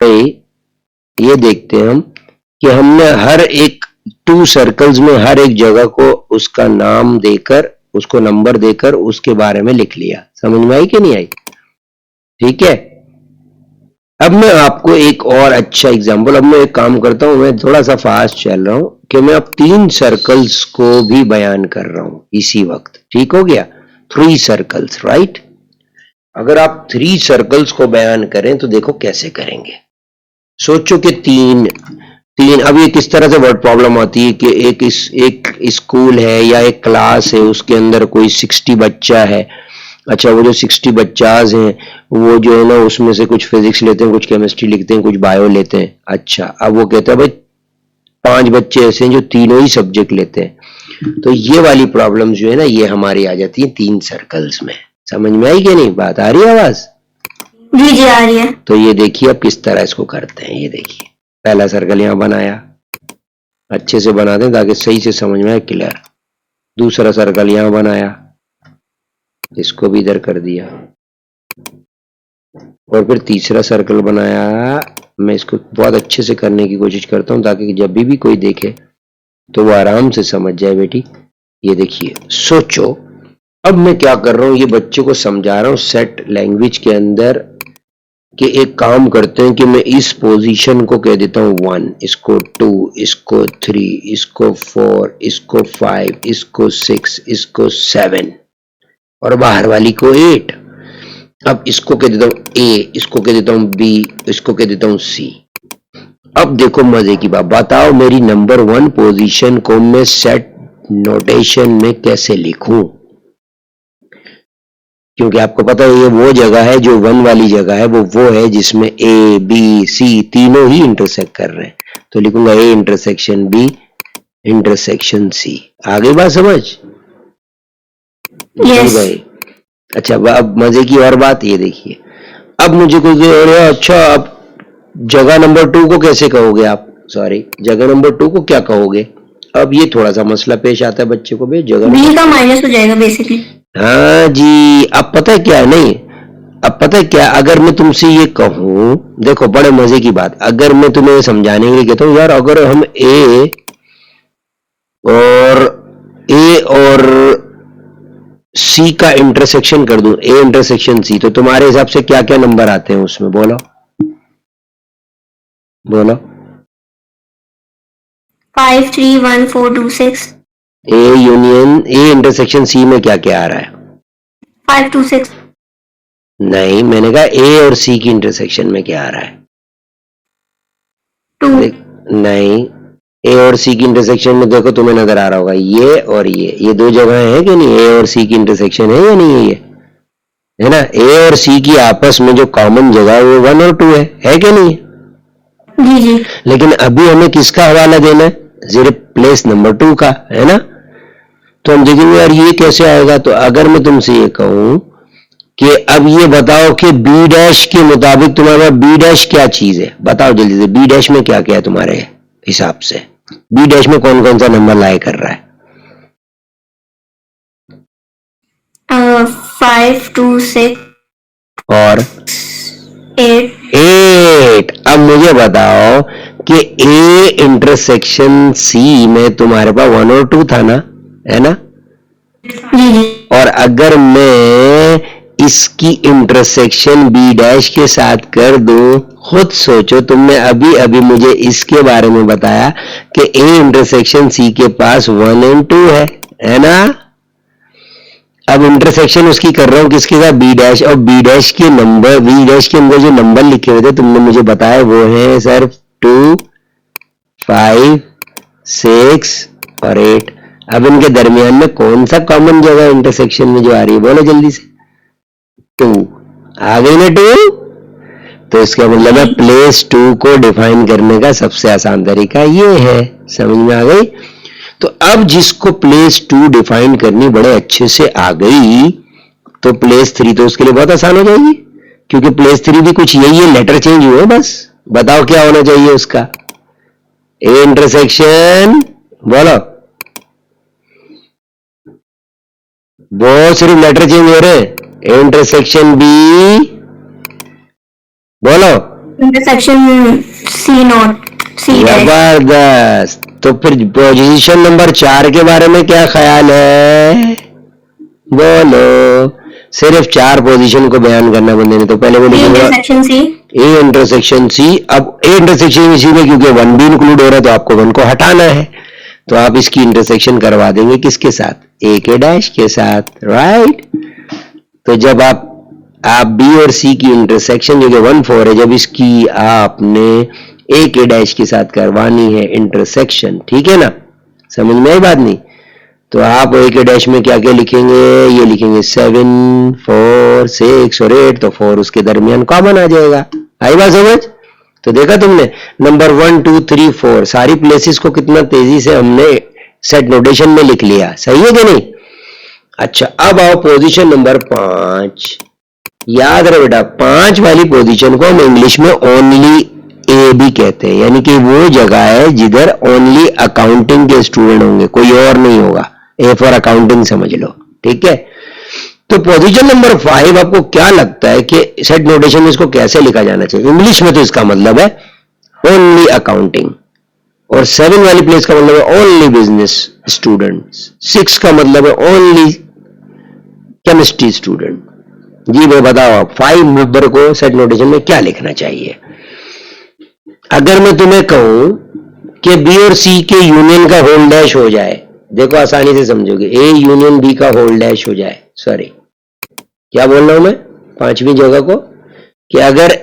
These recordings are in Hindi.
भाई ये देखते हैं हम कि हमने हर एक 2 सर्कल्स में हर एक जगह को उसका नाम देकर, उसको नंबर देकर उसके बारे में लिख लिया। समझ में आई कि नहीं आई? ठीक है, अब मैं आपको एक और अच्छा एग्जांपल, अब मैं एक काम करता हूं, मैं थोड़ा सा फास्ट चल रहा हूं कि मैं अब 3 सर्कल्स को भी बयान कर रहा हूं इसी वक्त। ठीक हो गया? 3 सर्कल्स, राइट? अगर आप 3 सर्कल्स को बयान करें तो देखो कैसे करेंगे। सोचो कि तीन तीन अब ये किस तरह से वर्ड प्रॉब्लम आती है कि एक स्कूल है या एक क्लास है, उसके अंदर कोई 60 बच्चा है। अच्छा, वो जो 60 बच्चाज हैं वो जो है ना, उसमें से कुछ फिजिक्स लेते हैं, कुछ केमिस्ट्री लिखते हैं, कुछ बायो लेते हैं। अच्छा, अब वो कहते हैं भाई 5 बच्चे ऐसे हैं जो तीनों ही सब्जेक्ट लेते हैं। तो ये वाली प्रॉब्लम जो है ना, ये हमारी आ जाती है 3 सर्कल्स में। समझ में आई कि नहीं? बात आ रही है? आवाज जी जी आ रही है। तो ये देखिए अब किस तरह इसको करते हैं। ये देखिए, पहला सर्कल यहां बनाया, अच्छे से बना दें ताकि सही से समझ में आए, क्लियर। दूसरा सर्कल यहां बनाया, इसको भी इधर कर दिया, और फिर तीसरा सर्कल बनाया। मैं इसको बहुत अच्छे से करने की कोशिश करता हूं ताकि जब भी कोई देखे तो वो आराम से समझ जाए। बेटी ये देखिए, सोचो अब मैं क्या कर रहा हूं, ये बच्चे को समझा रहा हूं सेट लैंग्वेज के अंदर कि एक काम करते हैं कि मैं इस पोजीशन को कह देता हूं 1, इसको 2, इसको 3, इसको 4, इसको 5, इसको 6, इसको 7 और बाहर वाली को 8। अब इसको कह देता हूं ए, इसको कह देता हूं बी, इसको कह देता हूं सी। अब देखो मजे की बात, बताओ मेरी नंबर 1 पोजीशन को मैं सेट नोटेशन में कैसे लिखूं? क्योंकि आपको पता है ये वो जगह है, जो 1 वाली जगह है वो है जिसमें ए बी सी तीनों ही इंटरसेक्ट कर रहे हैं। तो लिखूंगा A intersection B intersection C. आगे बात समझ? यस। भाई अच्छा, अब मजे की और बात ये देखिए, अब मुझे कोई कहे, अच्छा अब जगह नंबर 2 को कैसे कहोगे आप? सॉरी, जगह नंबर 2 को क्या कहोगे? अब ये थोड़ा सा मसला पेश आता है बच्चे को, भाई जगह बी का माइनस हो जाएगा बेसिकली। हाँ जी, अब पता है क्या है, नहीं अब पता है क्या, अगर मैं तुमसे ये कहूं, देखो बड़े मजे की बात, अगर मैं तुम्हें समझाने के लिए कहता हूं यार, अगर हम ए और सी का इंटरसेक्शन कर दूं, ए इंटरसेक्शन सी, तो तुम्हारे हिसाब से क्या क्या नंबर आते हैं उसमें? बोलो बोलो। 5 3 1 4 2 6। A union A intersection C में क्या क्या आ रहा है? 5 2 6। नहीं, मैंने कहा ए और सी की इंटरसेक्शन में क्या आ रहा है? 2। नहीं, ए और सी की इंटरसेक्शन में देखो तुम्हें नजर आ रहा होगा ये और ये 2 जगह है कि नहीं? ए और सी की इंटरसेक्शन है या नहीं है? ये है ना, ए और सी की आपस में जो कॉमन जगह है वो 1 और 2 है कि नहीं? जी जी। लेकिन अभी हमें किसका हवाला देना है? सिर्फ प्लेस नंबर 2 का, है ना? तो हम देखेंगे यार ये कैसे आएगा। तो अगर मैं तुमसे ये कहूं कि अब ये बताओ कि बी डैश के मुताबिक तुम्हारे पास बी डैश क्या चीज है? बताओ जल्दी से, बी डैश में क्या क्या है तुम्हारे हिसाब से? बी डैश में कौन कौन सा नंबर लाया कर रहा है? 5 2 6 और 8। अब मुझे बताओ कि ए इंटरसेक्शन सी में तुम्हारे पास 1 और 2 था ना, है ना? जी जी। और अगर मैं इसकी इंटरसेक्शन बी डैश के साथ कर दूं, खुद सोचो, तुमने अभी अभी मुझे इसके बारे में बताया कि ए इंटरसेक्शन सी के पास 1 और 2 है ना? अब इंटरसेक्शन उसकी कर रहा हूं किसके साथ? B dash. और बी डैश के नंबर, बी डैश के अंदर जो नंबर लिखे हुए थे तुमने मुझे बताया वो है सिर्फ 2 5 6 और 8। अब इनके दरमियान में कौन सा कॉमन जगह इंटरसेक्शन में जो आ रही है? बोलो जल्दी से। 2 आ गई ना? 2 तो इसका मतलब है प्लेस 2 को डिफाइन करने का सबसे आसान तरीका ये है। समझ में आ गई? तो अब जिसको प्लेस 2 डिफाइन करनी बड़े अच्छे से आ गई, तो प्लेस 3 तो उसके लिए बहुत आसान हो जाएगी, क्योंकि प्लेस 3 भी कुछ यही है, लेटर चेंज हुए बस। बताओ क्या होना चाहिए उसका? ए इंटरसेक्शन, बोलो बहुत सिर्फ लेटर चेंज हो रहे हैं। ए इंटरसेक्शन बी, बोलो intersection C not C dash. जबरदस्त। तो फिर पोजीशन नंबर 4 के बारे में क्या ख्याल है, बोलो। सिर्फ 4 पोजीशन को बयान करना बंदे ने, तो पहले वो लिखेगा intersection C, A intersection C. अब ए इंटरसेक्शन सी में क्योंकि 1 भी इंक्लूड हो रहा है तो आपको 1 को हटाना है, तो आप इसकी इंटरसेक्शन करवा देंगे किसके साथ, ए के डैश के साथ, राइट। तो जब आप बी और सी की इंटरसेक्शन जो कि 1 4 है, जब इसकी आपने ए के डैश के साथ करवानी है इंटरसेक्शन, ठीक है ना, समझ में आई बात नहीं। तो आप ए के डैश में क्या क्या लिखेंगे, ये लिखेंगे 7 4 6 और 8, तो 4 उसके दरमियान कॉमन आ जाएगा। आई बात समझ। तो देखा तुमने, नंबर 1 2 3 4 सारी प्लेसेस को कितना तेजी से हमने सेट नोटेशन में लिख लिया, सही है कि नहीं। अच्छा, अब आओ पोजीशन नंबर 5। याद रहे बेटा, 5 वाली पोजीशन को हम इंग्लिश में ओनली ए भी कहते हैं, यानी कि वो जगह है जिधर ओनली अकाउंटिंग के स्टूडेंट होंगे, कोई और नहीं होगा। ए फॉर अकाउंटिंग समझ लो, ठीक है। तो पोजीशन नंबर 5 आपको क्या लगता है कि सेट नोटेशन में इसको कैसे लिखा जाना चाहिए इंग्लिश में? तो इसका मतलब है ओनली अकाउंटिंग, और 7 वाली प्लेस का मतलब है ओनली बिजनेस स्टूडेंट्स, 6 का मतलब है ओनली केमिस्ट्री स्टूडेंट। जी भाई बताओ आप 5 नंबर को सेट नोटेशन में क्या लिखना चाहिए? अगर मैं तुम्हें कहूं कि बी और सी के यूनियन का होल डैश हो जाए, देखो आसानी से समझोगे, ए यूनियन बी का होल डैश हो जाए, सॉरी क्या बोल रहा हूं मैं 5वीं जगह को, कि अगर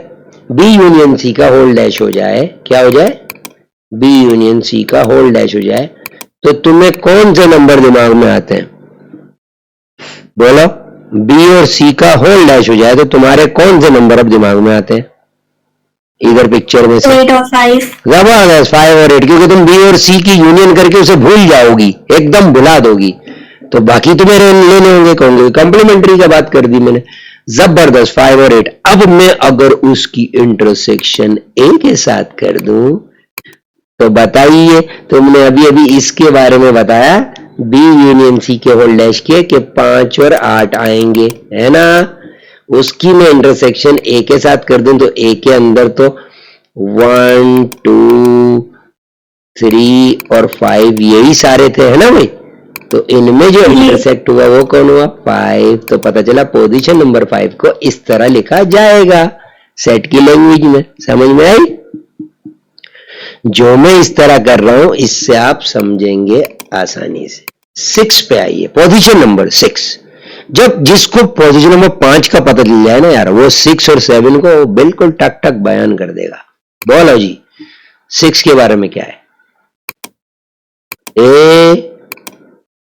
बी यूनियन सी का होल डैश हो जाए, क्या हो जाए, बी यूनियन सी का होल डैश हो जाए, तो तुम्हें कौन से नंबर दिमाग में आते हैं, बोलो। बी और सी का होल डैश हो जाए तो तुम्हारे कौन से नंबर अब दिमाग में आते हैं इधर पिक्चर में से? 8 और 5। जबरदस्त, 5 और 8, क्योंकि तुम बी और सी की यूनियन करके उसे भूल जाओगी, एकदम भुला दोगी, तो बाकी तुम्हें लेने होंगे, कहोगे कंप्लीमेंट्री का बात कर दी मैंने। जबरदस्त, 5 और 8। अब मैं अगर उसकी इंटरसेक्शन ए के साथ कर दूं, तो बताइए, तुमने अभी अभी इसके बारे में बताया बी यूनियन सी के होल डैश के 5 और 8 आएंगे, है ना। उसकी मैं इंटरसेक्शन ए के साथ कर दूं तो ए के अंदर तो 1 2 3 और 5 यही सारे थे, है ना भाई। तो इनमें जो इंटरसेक्ट हुआ वो कौन हुआ, 5। तो पता चला पोजीशन नंबर 5 को इस तरह लिखा जाएगा सेट की लैंग्वेज में, समझ में आई। जो मैं इस तरह कर रहा हूं इससे आप समझेंगे आसानी से। 6 पे आइए, पोजीशन नंबर 6। जब जिसको पोजीशन नंबर 5 का पता चल जाए ना यार, वो 6 और 7 को बिल्कुल टक टक बयान कर देगा। बोलो जी 6 के बारे में क्या है, ए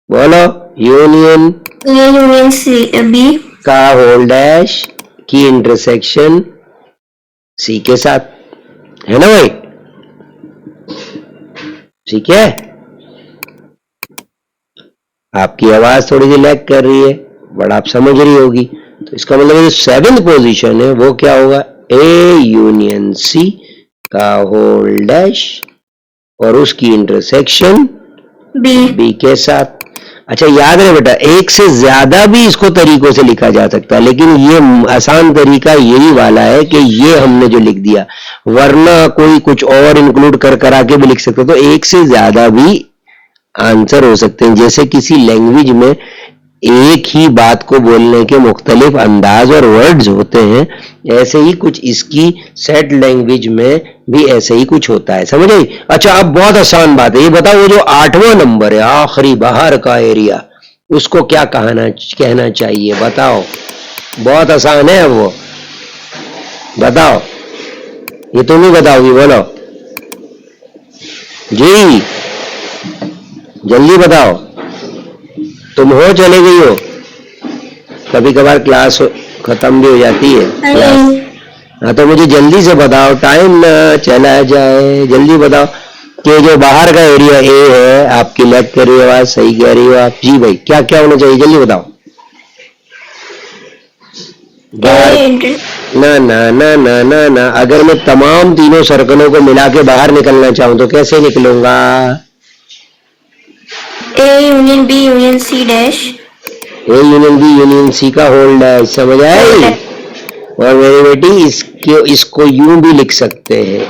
बोलो, union A union C B का होल डैश की इंटरसेक्शन सी के साथ, है ना भाई, ठीक है। आपकी आवाज थोड़ी सी लैग कर रही है, बट आप समझ रही होगी। तो इसका मतलब जो 7th पोजीशन है वो क्या होगा, ए यूनियन सी का होल डैश और उसकी इंटरसेक्शन बी के साथ। अच्छा याद रहे बेटा, एक से ज्यादा भी इसको तरीकों से लिखा जा सकता है, लेकिन ये आसान तरीका यही वाला है कि ये हमने जो लिख दिया, वरना कोई कुछ और इंक्लूड कर करा के भी लिख सकते। तो एक से ज्यादा भी आंसर हो सकते हैं। जैसे किसी लैंग्वेज में एक ही बात को बोलने के मुख्तलिफ अंदाज और वर्ड्स होते हैं, ऐसे ही कुछ इसकी सेट लैंग्वेज में भी ऐसे ही कुछ होता है, समझ आई। अच्छा अब बहुत आसान बात है, ये बताओ वो जो 8वां नंबर है आखिरी बाहर का एरिया, उसको क्या कहना चाहिए बताओ। बहुत आसान है, अब वो बताओ, ये तुम ही बताओगी, बोलो जी जल्दी बताओ। तुम हो चले गई हो, कभी कभार क्लास खत्म भी हो जाती है क्लास। हाँ तो मुझे जल्दी से बताओ, टाइम ना चला जाए, जल्दी बताओ कि जो बाहर का एरिया ए है, आपकी लैग कर रही है आवाज, सही कह रही हो आप जी भाई, क्या क्या होना चाहिए जल्दी बताओ। ना ना ना ना ना ना, अगर मैं तमाम तीनों सर्कलों को मिला के बाहर निकलना चाहूं तो कैसे निकलूंगा, A union B union C dash, A union B union C का होल डैश, समझ आई। और मेरी बेटी इसको यूं भी लिख सकते हैं,